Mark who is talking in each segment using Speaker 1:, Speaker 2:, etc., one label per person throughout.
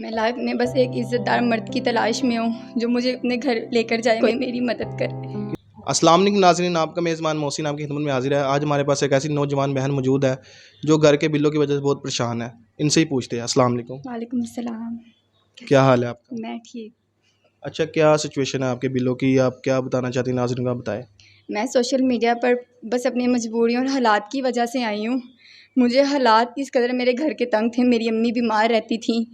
Speaker 1: मैं लाइफ में बस एक इज़्ज़तदार मर्द की तलाश में हूँ जो मुझे अपने घर लेकर जाए, कोई मेरी मदद करे।
Speaker 2: अस्सलाम वालेकुम नाज़रीन, आपका मेज़बान मोहसिन आपकी खिदमत में हाजिर है। आज हमारे पास एक ऐसी नौजवान बहन मौजूद है जो घर के बिलों की वजह से बहुत परेशान है। इनसे ही पूछते हैं। अस्सलाम वालेकुम।
Speaker 1: वालेकुम अस्सलाम।
Speaker 2: क्या हाल है आपका?
Speaker 1: मैं ठीक।
Speaker 2: अच्छा, क्या सिचुएशन है आपके बिलों की? आप क्या बताना चाहती हैं नाज़रीन को, आप बताएं।
Speaker 1: मैं सोशल मीडिया पर बस अपनी मजबूरियों और हालात की वजह से आई हूँ। मुझे हालात इस कदर मेरे घर के तंग थे, मेरी अम्मी बीमार रहती थी।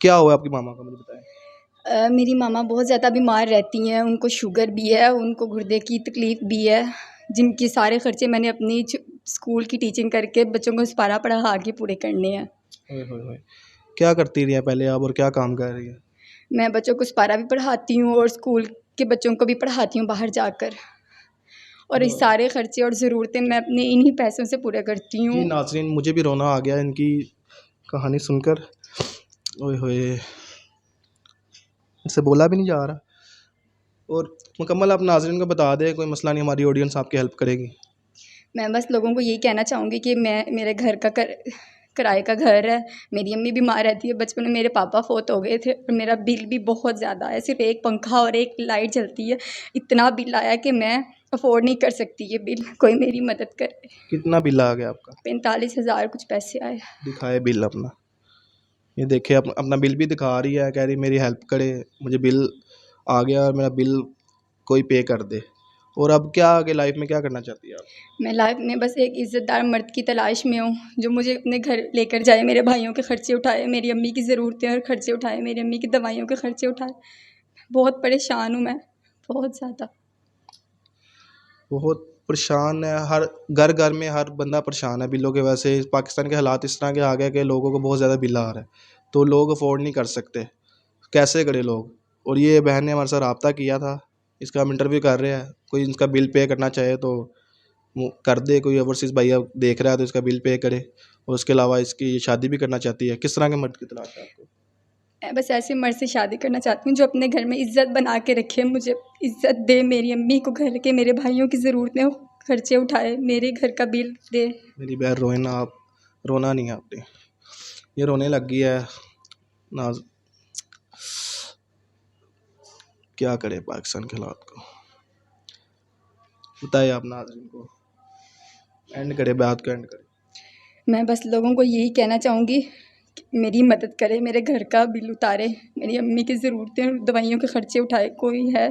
Speaker 2: क्या हुआ आपकी मामा का, मुझे बताएं।
Speaker 1: मेरी मामा बहुत ज़्यादा बीमार रहती हैं, उनको शुगर भी है, उनको गुर्दे की तकलीफ़ भी है, जिनके सारे ख़र्चे मैंने अपनी स्कूल की टीचिंग करके बच्चों को सपारा पढ़ा के पूरे करने हैं।
Speaker 2: ओए होए होए। क्या करती रही हैं पहले आप और क्या काम कर रही है?
Speaker 1: मैं बच्चों को सपारा भी पढ़ाती हूँ और स्कूल के बच्चों को भी पढ़ाती हूँ बाहर जाकर, और ये सारे ख़र्चे और ज़रूरतें मैं अपने इन्हीं पैसों से पूरे करती
Speaker 2: जी
Speaker 1: हूँ।
Speaker 2: नाज़रीन, मुझे भी रोना आ गया इनकी कहानी सुनकर। ओए होए, इससे बोला भी नहीं जा रहा। और मुकम्मल आप नाज़रीन को बता दें, कोई मसला नहीं, हमारी ऑडियंस आपकी हेल्प करेगी।
Speaker 1: मैं बस लोगों को यही कहना चाहूँगी कि मेरे घर का किराए का घर है, मेरी अम्मी बीमार रहती है, बचपन में मेरे पापा फोत हो गए थे और मेरा बिल भी बहुत ज़्यादा है। सिर्फ एक पंखा और एक लाइट जलती है, इतना बिल आया कि मैं अफोर्ड नहीं कर सकती ये बिल। कोई मेरी मदद करे।
Speaker 2: कितना बिल आ गया आपका?
Speaker 1: 45,000 कुछ पैसे आए।
Speaker 2: दिखाए बिल अपना। ये देखिए, अपना बिल भी दिखा रही है, कह रही मेरी हेल्प करे, मुझे बिल आ गया और मेरा बिल कोई पे कर दे। और अब क्या आगे लाइफ में क्या करना चाहती है आप?
Speaker 1: मैं लाइफ में बस एक इज़्ज़तदार मर्द की तलाश में हूँ जो मुझे अपने घर लेकर जाए, मेरे भाइयों के ख़र्चे उठाए, मेरी अम्मी की ज़रूरतें और ख़र्चे उठाए, मेरी अम्मी की दवाइयों के ख़र्चे उठाए। बहुत परेशान हूँ मैं, बहुत ज़्यादा।
Speaker 2: बहुत परेशान है, हर घर घर में हर बंदा परेशान है बिलों के वजह से। पाकिस्तान के हालात इस तरह के आ गए कि लोगों को बहुत ज़्यादा बिल आ रहा है, तो लोग अफोर्ड नहीं कर सकते। कैसे करे लोग? और ये बहन ने हमारे साथ रब्ता किया था, इसका हम इंटरव्यू कर रहे हैं। कोई इसका बिल पे करना चाहे तो वो कर दे, कोई ओवरसीज़ भैया देख रहा है तो इसका बिल पे करे। और उसके अलावा इसकी शादी भी करना चाहती है। किस तरह के मर्द की तलाश है आपको?
Speaker 1: मैं बस ऐसे मर्द से शादी करना चाहती हूँ जो अपने घर में इज़्ज़त बना के रखे, मुझे इज़्ज़त दे, मेरी अम्मी को घर के, मेरे भाइयों की ज़रूरतें खर्चे उठाए, मेरे घर का बिल दे।
Speaker 2: मेरी बहन रोए ना आप, रोना नहीं है आपने, ये रोने लग गई है। नाज क्या करे पाकिस्तान के हालात को, बताइए आप नाज़रीन को। एंड करे बात को, एंड करे।
Speaker 1: मैं बस लोगों को यही कहना चाहूँगी कि मेरी मदद करे, मेरे घर का बिल उतारे, मेरी अम्मी की ज़रूरतें और दवाइयों के ख़र्चे उठाए। कोई है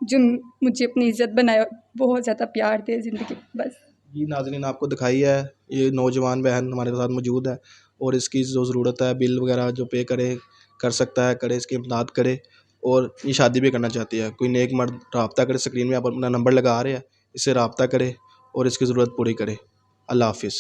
Speaker 1: जो मुझे अपनी इज़्ज़त बनाए, बहुत ज़्यादा प्यार दे ज़िंदगी। बस
Speaker 2: जी नाज़रीन, आपको दिखाई है, ये नौजवान बहन हमारे साथ मौजूद है और इसकी जो ज़रूरत है, बिल वगैरह जो पे करे, कर सकता है करे, इसकी इमदाद करे। और ये शादी भी करना चाहती है। कोई नेक मर्द रब्ता करे, स्क्रीन में आप अपना नंबर लगा रहे हैं, इससे रब्ता करे और इसकी ज़रूरत पूरी करे। अल्लाह हाफिज़।